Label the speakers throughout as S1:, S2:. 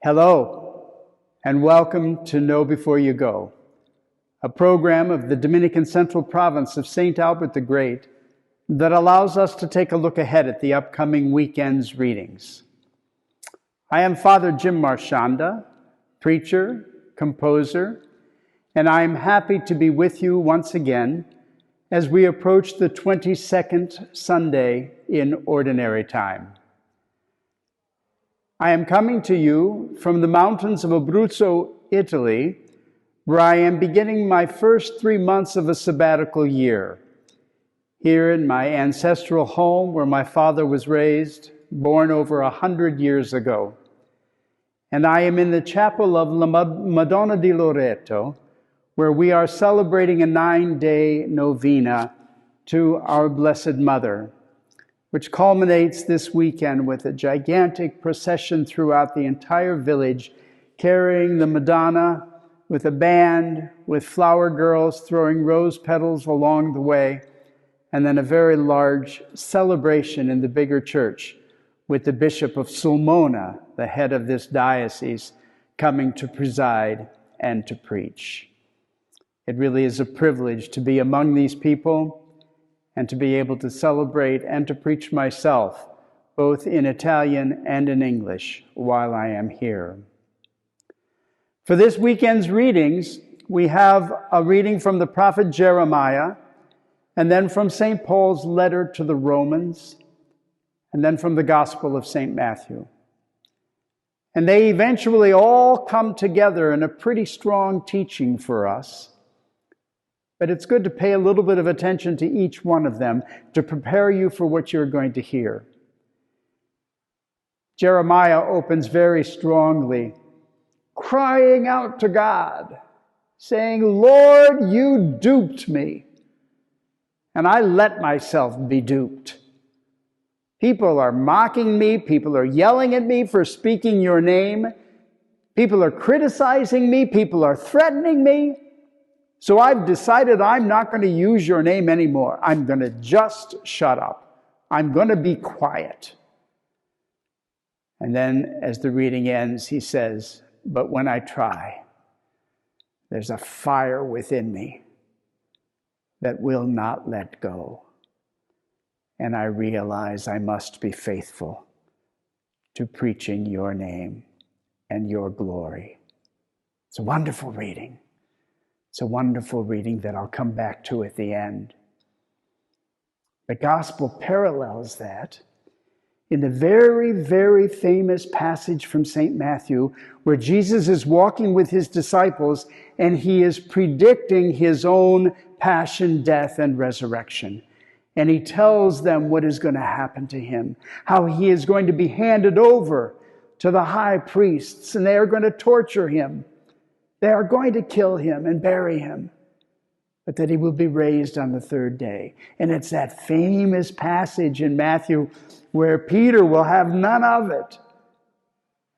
S1: Hello, and welcome to Know Before You Go, a program of the Dominican Central Province of St. Albert the Great that allows us to take a look ahead at the upcoming weekend's readings. I am Father Jim Marchionda, preacher, composer, and I am happy to be with you once again as we approach the 22nd Sunday in Ordinary Time. I am coming to you from the mountains of Abruzzo, Italy, where I am beginning my first 3 months of a sabbatical year. Here in my ancestral home where my father was raised, born over 100 years ago. And I am in the chapel of La Madonna di Loreto, where we are celebrating a 9-day novena to our Blessed Mother, which culminates this weekend with a gigantic procession throughout the entire village, carrying the Madonna with a band, with flower girls throwing rose petals along the way, and then a very large celebration in the bigger church with the Bishop of Sulmona, the head of this diocese, coming to preside and to preach. It really is a privilege to be among these people and to be able to celebrate and to preach myself, both in Italian and in English, while I am here. For this weekend's readings, we have a reading from the prophet Jeremiah, and then from St. Paul's letter to the Romans, and then from the Gospel of St. Matthew. And they eventually all come together in a pretty strong teaching for us. But it's good to pay a little bit of attention to each one of them to prepare you for what you're going to hear. Jeremiah opens very strongly, crying out to God, saying, "Lord, you duped me, and I let myself be duped. People are mocking me. People are yelling at me for speaking your name. People are criticizing me. People are threatening me. So I've decided I'm not going to use your name anymore. I'm going to just shut up. I'm going to be quiet." And then as the reading ends, he says, "But when I try, there's a fire within me that will not let go. And I realize I must be faithful to preaching your name and your glory." It's a wonderful reading. It's a wonderful reading that I'll come back to at the end. The gospel parallels that in the very, very famous passage from St. Matthew, where Jesus is walking with his disciples and he is predicting his own passion, death, and resurrection. And he tells them what is going to happen to him, how he is going to be handed over to the high priests, and they are going to torture him. They are going to kill him and bury him, but that he will be raised on the third day. And it's that famous passage in Matthew where Peter will have none of it.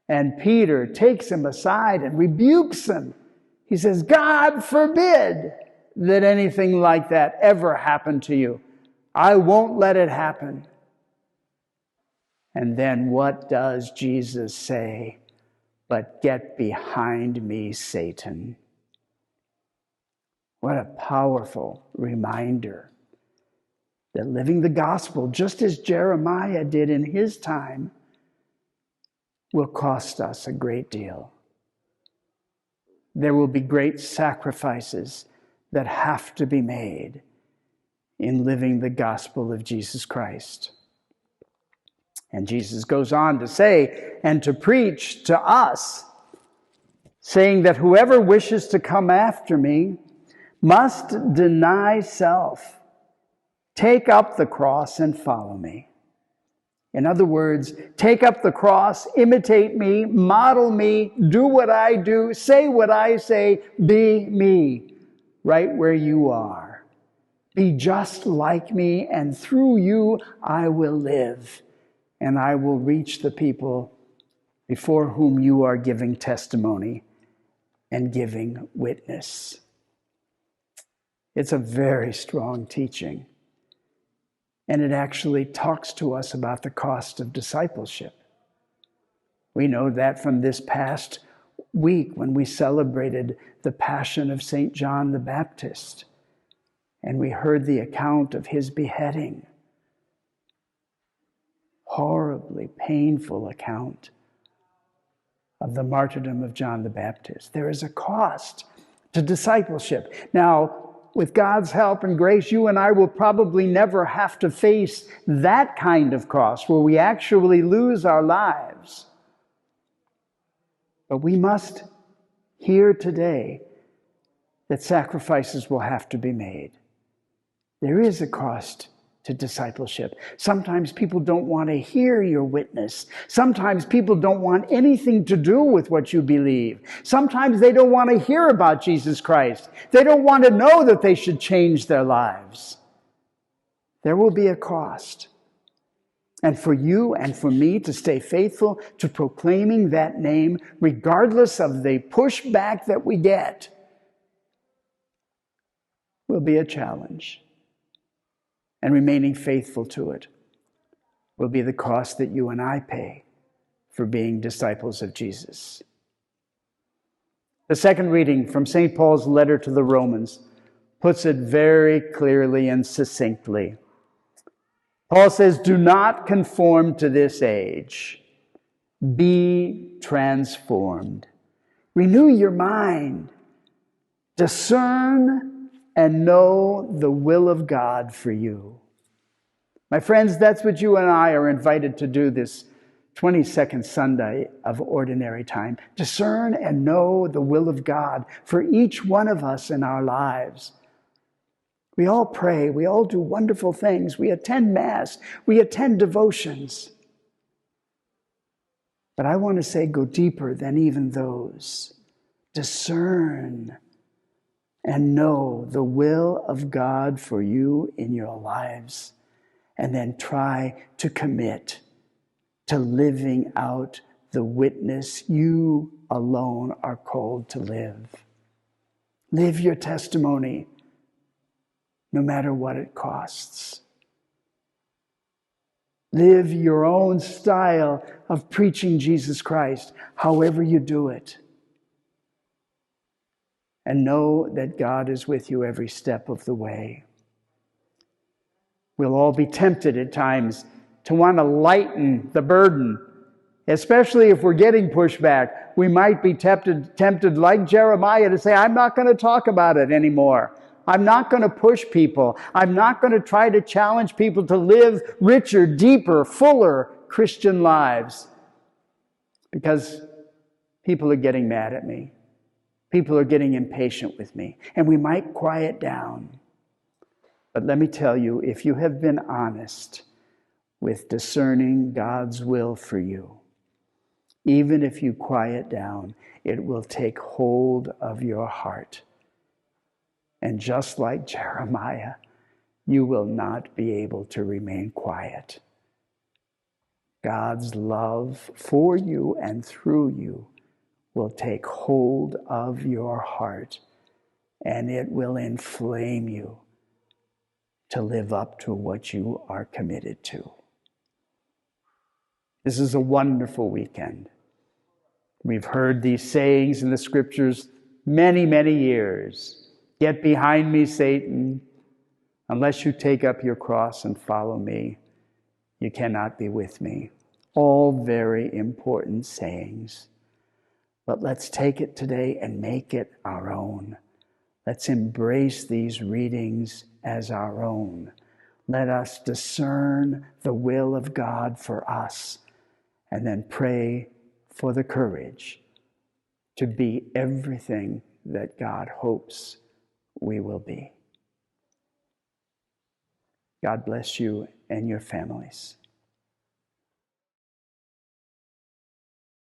S1: And Peter takes him aside and rebukes him. He says, "God forbid that anything like that ever happen to you. I won't let it happen." And then what does Jesus say? "But get behind me, Satan." What a powerful reminder that living the gospel, just as Jeremiah did in his time, will cost us a great deal. There will be great sacrifices that have to be made in living the gospel of Jesus Christ. And Jesus goes on to say and to preach to us, saying that whoever wishes to come after me must deny self, take up the cross and follow me. In other words, take up the cross, imitate me, model me, do what I do, say what I say, be me, right where you are. Be just like me, and through you I will live. And I will reach the people before whom you are giving testimony and giving witness. It's a very strong teaching. And it actually talks to us about the cost of discipleship. We know that from this past week when we celebrated the Passion of St. John the Baptist, and we heard the account of his beheading. Horribly painful account of the martyrdom of John the Baptist. There is a cost to discipleship. Now, with God's help and grace, you and I will probably never have to face that kind of cost where we actually lose our lives. But we must hear today that sacrifices will have to be made. There is a cost to discipleship. Sometimes people don't want to hear your witness. Sometimes people don't want anything to do with what you believe. Sometimes they don't want to hear about Jesus Christ. They don't want to know that they should change their lives. There will be a cost. And for you and for me to stay faithful to proclaiming that name, regardless of the pushback that we get, will be a challenge. And remaining faithful to it will be the cost that you and I pay for being disciples of Jesus. The second reading from St. Paul's letter to the Romans puts it very clearly and succinctly. Paul says, "Do not conform to this age. Be transformed. Renew your mind. Discern and know the will of God for you." My friends, that's what you and I are invited to do this 22nd Sunday of Ordinary Time. Discern and know the will of God for each one of us in our lives. We all pray. We all do wonderful things. We attend Mass. We attend devotions. But I want to say go deeper than even those. Discern and know the will of God for you in your lives. And then try to commit to living out the witness you alone are called to live. Live your testimony, no matter what it costs. Live your own style of preaching Jesus Christ, however you do it. And know that God is with you every step of the way. We'll all be tempted at times to want to lighten the burden, especially if we're getting pushback. We might be tempted like Jeremiah to say, I'm not going to talk about it anymore. I'm not going to push people. I'm not going to try to challenge people to live richer, deeper, fuller Christian lives. Because people are getting mad at me. People are getting impatient with me. And we might quiet down. But let me tell you, if you have been honest with discerning God's will for you, even if you quiet down, it will take hold of your heart. And just like Jeremiah, you will not be able to remain quiet. God's love for you and through you will take hold of your heart, and it will inflame you to live up to what you are committed to. This is a wonderful weekend. We've heard these sayings in the scriptures many, many years. Get behind me, Satan. Unless you take up your cross and follow me, you cannot be with me. All very important sayings. But let's take it today and make it our own. Let's embrace these readings as our own. Let us discern the will of God for us and then pray for the courage to be everything that God hopes we will be. God bless you and your families.